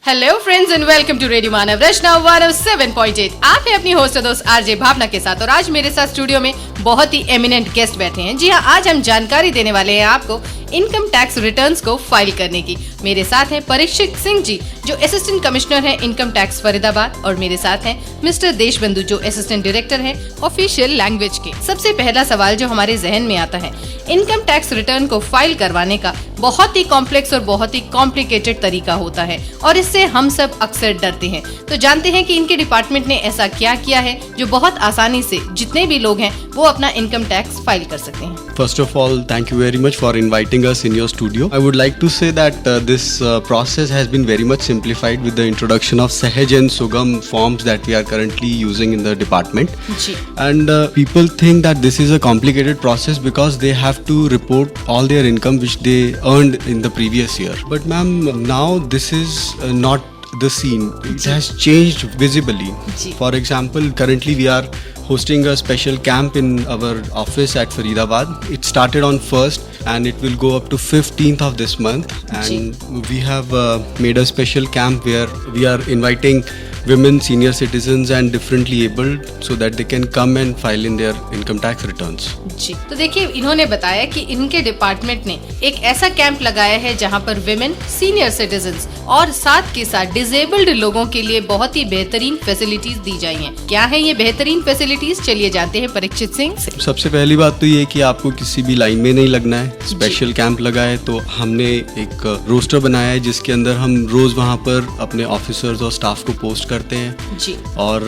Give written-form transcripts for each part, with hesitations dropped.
Hello friends and welcome to radio Manav Rachna 107.8। आप हैं अपनी होस्ट दोस्त आरजे भावना के साथ और आज मेरे साथ स्टूडियो में बहुत ही एमिनेंट गेस्ट बैठे हैं। जी हाँ, आज हम जानकारी देने वाले हैं आपको इनकम टैक्स रिटर्न्स को फाइल करने की। मेरे साथ हैं परीक्षित सिंह जी जो असिस्टेंट कमिश्नर हैं इनकम टैक्स फरीदाबाद और मेरे साथ हैं मिस्टर देशबंधु जो असिस्टेंट डायरेक्टर हैं ऑफिशियल लैंग्वेज के। सबसे पहला सवाल जो हमारे जहन में आता है, इनकम टैक्स रिटर्न को फाइल करवाने का बहुत ही कॉम्प्लेक्स और बहुत ही कॉम्प्लिकेटेड तरीका होता है और इससे हम सब अक्सर डरते हैं। तो जानते हैं कि इनके डिपार्टमेंट ने ऐसा क्या किया है जो बहुत आसानी से जितने भी लोग हैं वो अपना इनकम टैक्स फाइल कर सकते हैं। First of all, thank you very much for inviting us in your studio. I would like to say that this process has been very much simplified with the introduction of Sahaj and Sugam forms that we are currently using in the department. Ji. And people think that this is a complicated process because they have to report all their income which they earned in the previous year. But ma'am, now this is not the scene. It has changed visibly. Ji. For example, currently we are hosting a special camp in our office at Faridabad. It started on 1st and it will go up to 15th of this month. And we have made a special camp where we are inviting women, senior citizens and differently abled so that they can come and file in their income tax returns. जी, तो देखिए इन्होंने बताया कि इनके department ने एक ऐसा camp लगाया है जहां पर विमेन, सीनियर सिटीजन्स और साथ के साथ डिसेबल्ड लोगों के लिए बहुत ही बेहतरीन फैसिलिटीज दी जाई हैं। क्या है ये बेहतरीन फैसिलिटीज, चलिए जानते हैं परीक्षित सिंह से। सबसे पहली बात तो ये कि आपको किसी भी लाइन में नहीं लगना है। स्पेशल कैंप लगा है तो हमने एक रोस्टर बनाया है जिसके अंदर हम रोज वहाँ पर अपने ऑफिसर्स और स्टाफ को पोस्ट करते हैं जी। और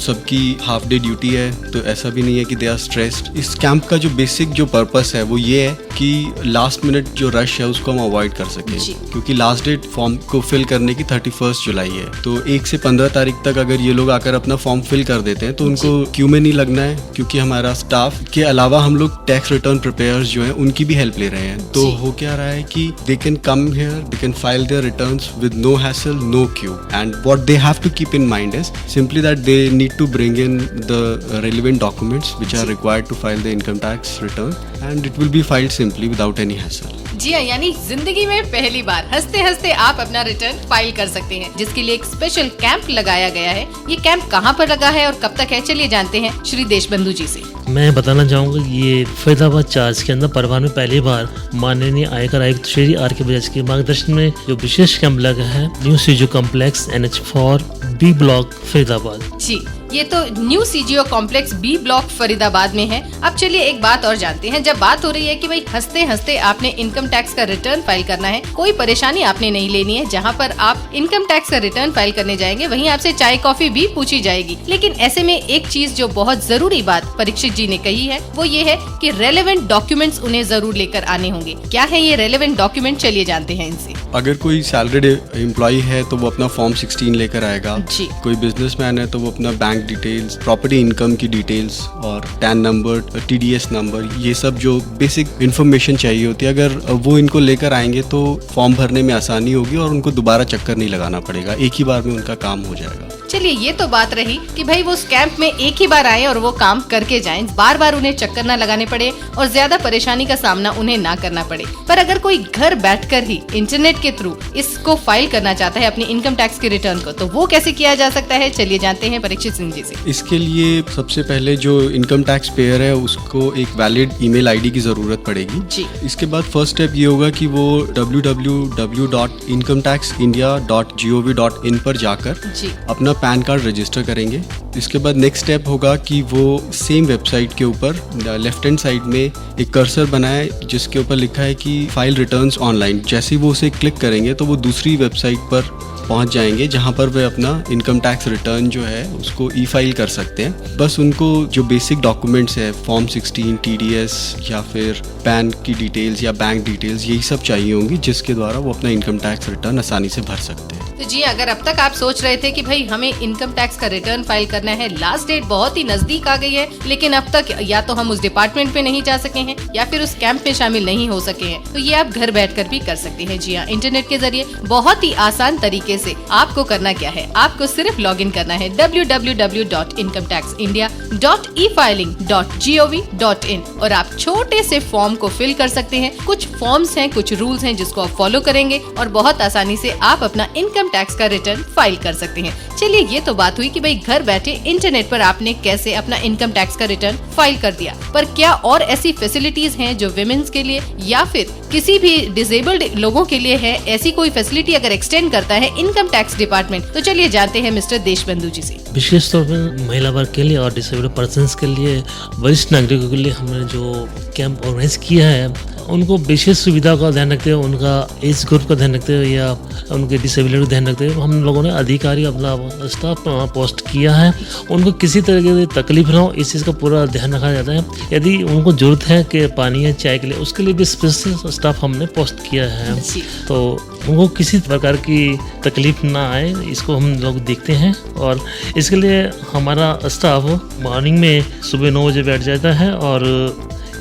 सबकी हाफ डे ड्यूटी है तो ऐसा भी नहीं है कि दे आर स्ट्रेस्ड। इस कैंप का जो बेसिक जो पर्पस है वो ये है कि लास्ट मिनट जो रश है उसको हम अवॉइड कर सकें, क्योंकि लास्ट डेट फॉर्म को फिल करने की 31 जुलाई है। तो 1 से 15 तारीख तक अगर ये लोग आकर अपना फॉर्म फिल कर देते हैं तो उनको क्यू में नहीं लगना है, क्योंकि हमारा स्टाफ के अलावा हम लोग टैक्स रिटर्न प्रिपेयर्स जो हैं उनकी भी हेल्प ले रहे हैं। तो हो क्या रहा है कि they can come here, they can file their returns with no hassle, no queue, and what they have to keep in mind is simply that they need to bring in the relevant documents which are required to file the income tax return and it will be filed simply without any hassle. जी हाँ, यानी जिंदगी में पहली बार हंसते हंसते आप अपना return file कर सकते हैं, जिसके लिए एक स्पेशल कैंप लगाया गया है। ये कैंप कहाँ पर लगा है और कब तक है, चलिए जानते हैं श्री देशबंधु जी से। मैं बताना चाहूँगा ये फरीदाबाद चार्ज के अंदर परवान में पहली बार माननीय आयकर आयुक्त श्री आर.के. बजाज के मार्गदर्शन में जो विशेष कैंप लगा है new CGO complex NH4 B block Faridabad. जी, ये तो new CGO complex B block Faridabad में है। अब चलिए एक बात और जानते हैं, जब बात हो रही है कि भाई हंसते हंसते आपने इनकम टैक्स का रिटर्न फाइल करना है, कोई परेशानी आपने नहीं लेनी है। जहाँ पर आप इनकम टैक्स का रिटर्न फाइल करने जाएंगे वहीं आपसे चाय कॉफी भी पूछी जाएगी। लेकिन ऐसे में एक चीज जो बहुत जरूरी बात परीक्षित जी ने कही है वो ये है कि रेलेवेंट डॉक्यूमेंट्स उन्हें जरूर लेकर आने होंगे। क्या है ये रेलेवेंट डॉक्यूमेंट, चलिए जानते हैं इनसे। अगर कोई सैलरीड एम्प्लॉय है तो वो अपना फॉर्म 16 लेकर आएगा। जी। कोई बिजनेसमैन है तो वो अपना बैंक डिटेल्स, प्रॉपर्टी इनकम की डिटेल्स और टैन नंबर, TDS नंबर, ये सब जो बेसिक इन्फॉर्मेशन चाहिए होती है, अगर वो इनको लेकर आएंगे तो फॉर्म भरने में आसानी होगी और उनको दोबारा चक्कर नहीं लगाना पड़ेगा, एक ही बार में उनका काम हो जाएगा। चलिए ये तो बात रही कि भाई वो उस कैंप में एक ही बार आए और वो काम करके जाएं, बार बार उन्हें चक्कर ना लगाने पड़े और ज्यादा परेशानी का सामना उन्हें ना करना पड़े। पर अगर कोई घर बैठकर ही इंटरनेट के थ्रू इसको फाइल करना चाहता है अपनी इनकम टैक्स के रिटर्न को, तो वो कैसे किया जा सकता है, चलिए जानते हैं परीक्षित सिंह जी से। इसके लिए सबसे पहले जो इनकम टैक्स पेयर है उसको एक वैलिड ईमेल आईडी की जरूरत पड़ेगी। जी। इसके बाद फर्स्ट स्टेप ये होगा कि वो www.incometaxindia.gov.in पर जाकर जी। अपना पैन कार्ड रजिस्टर करेंगे। इसके बाद नेक्स्ट स्टेप होगा कि वो सेम वेबसाइट के ऊपर लेफ्ट हैंड साइड में एक कर्सर बनाए जिसके ऊपर लिखा है कि फाइल रिटर्न्स ऑनलाइन। जैसे ही वो उसे क्लिक करेंगे तो वो दूसरी वेबसाइट पर पहुंच जाएंगे जहां पर वे अपना इनकम टैक्स रिटर्न जो है उसको ई-फाइल कर सकते हैं। बस उनको जो बेसिक डॉक्यूमेंट्स है फॉर्म 16, TDS या फिर पैन की डिटेल्स या बैंक डिटेल्स, यही सब चाहिए होंगी जिसके द्वारा वो अपना इनकम टैक्स रिटर्न आसानी से भर सकते हैं। तो जी, अगर अब तक आप सोच रहे थे कि भाई हमें इनकम टैक्स का रिटर्न फाइल करने करना है। लास्ट डेट बहुत ही नजदीक आ गई है, लेकिन अब तक या तो हम उस डिपार्टमेंट पे नहीं जा सके हैं या फिर उस कैंप में शामिल नहीं हो सके हैं, तो ये आप घर बैठकर भी कर सकते हैं। जी हाँ, इंटरनेट के जरिए बहुत ही आसान तरीके से। आपको करना क्या है, आपको सिर्फ लॉग इन करना है www.incometaxindia.efiling.gov.in और आप छोटे से फॉर्म को फिल कर सकते हैं। कुछ फॉर्म्स हैं, कुछ रूल्स हैं जिसको आप फॉलो करेंगे और बहुत आसानी से आप अपना इनकम टैक्स का रिटर्न फाइल कर सकते हैं। चलिए, ये तो बात हुई कि भाई घर बैठे इंटरनेट पर आपने कैसे अपना इनकम टैक्स का रिटर्न फाइल कर दिया, पर क्या और ऐसी फैसिलिटीज हैं जो विमेन्स के लिए या फिर किसी भी डिसेबल्ड लोगों के लिए है? ऐसी कोई फैसिलिटी अगर एक्सटेंड करता है इनकम टैक्स डिपार्टमेंट, तो चलिए जानते हैं मिस्टर देशबंधु जी से। विशेष तौर पर महिला वर्ग के लिए और डिसेबल्ड पर्सन्स के लिए, वरिष्ठ नागरिकों के लिए हमने जो कैंप ऑर्गेनाइज किया है, उनको विशेष सुविधा का ध्यान रखते हुए, उनका एज ग्रुप का ध्यान रखते हुए या उनके डिसेबिलिटी का ध्यान रखते हुए हम लोगों ने अधिकारी अपना स्टाफ पोस्ट किया है। उनको किसी तरह की तकलीफ ना हो, इस चीज़ का पूरा ध्यान रखा जाता है। यदि उनको जरूरत है कि पानी या चाय के लिए, उसके लिए भी स्पेशल स्टाफ हमने पोस्ट किया है, तो उनको किसी प्रकार की तकलीफ ना आए, इसको हम लोग देखते हैं। और इसके लिए हमारा स्टाफ मॉर्निंग में सुबह 9 बजे बैठ जाता है और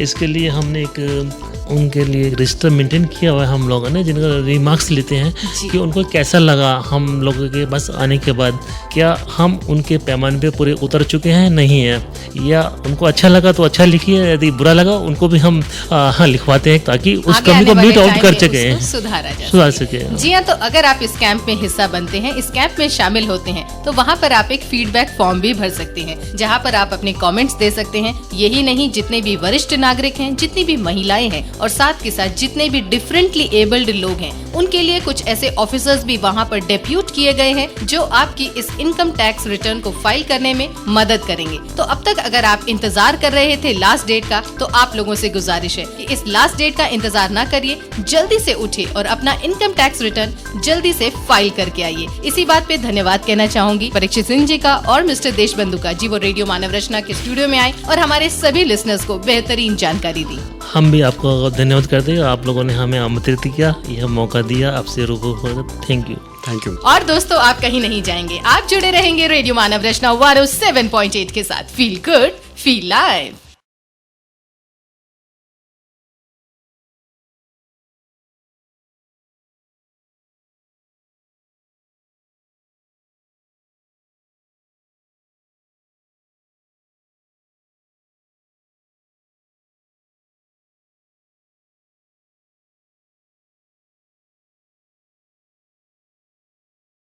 इसके लिए हमने एक उनके लिए रजिस्टर मेंटेन किया हुआ है हम लोगों ने, जिनका रिमार्क्स लेते हैं कि उनको कैसा लगा हम लोगों के पास आने के बाद, क्या हम उनके पैमाने पे पूरे उतर चुके हैं नहीं है, या उनको अच्छा लगा तो अच्छा लिखिए, यदि बुरा लगा उनको भी हम लिखवाते हैं ताकि उस कमी को मीट आउट कर सकें, सुधार सके। जी हाँ, तो अगर आप इस कैंप में हिस्सा बनते हैं, इस कैंप में शामिल होते हैं, तो वहाँ पर आप एक फीडबैक फॉर्म भी भर सकते हैं, जहाँ पर आप अपने कमेंट्स दे सकते हैं। यही नहीं, जितने भी वरिष्ठ नागरिक हैं, जितनी भी महिलाएं हैं और साथ के साथ जितने भी डिफरेंटली एबल्ड लोग हैं, उनके लिए कुछ ऐसे ऑफिसर्स भी वहाँ पर डेप्यूट किए गए हैं जो आपकी इस इनकम टैक्स रिटर्न को फाइल करने में मदद करेंगे। तो अब तक अगर आप इंतजार कर रहे थे लास्ट डेट का, तो आप लोगों से गुजारिश है कि इस लास्ट डेट का इंतजार ना करिए, जल्दी से उठिए और अपना इनकम टैक्स रिटर्न जल्दी से फाइल करके आइए। इसी बात पे धन्यवाद कहना चाहूंगी परीक्षित सिंह जी का और मिस्टर देशबंधु का, जी वो रेडियो मानव रचना के स्टूडियो में आए और हमारे सभी लिसनर्स को बेहतरीन जानकारी दी। हम भी आपको धन्यवाद करते हैं, आप लोगों ने हमें आमंत्रित किया, यह मौका दिया आपसे रूबरू होकर। Thank you. और दोस्तों, आप कहीं नहीं जाएंगे, आप जुड़े रहेंगे रेडियो मानव रचना 107.8 के साथ। Feel good, feel live.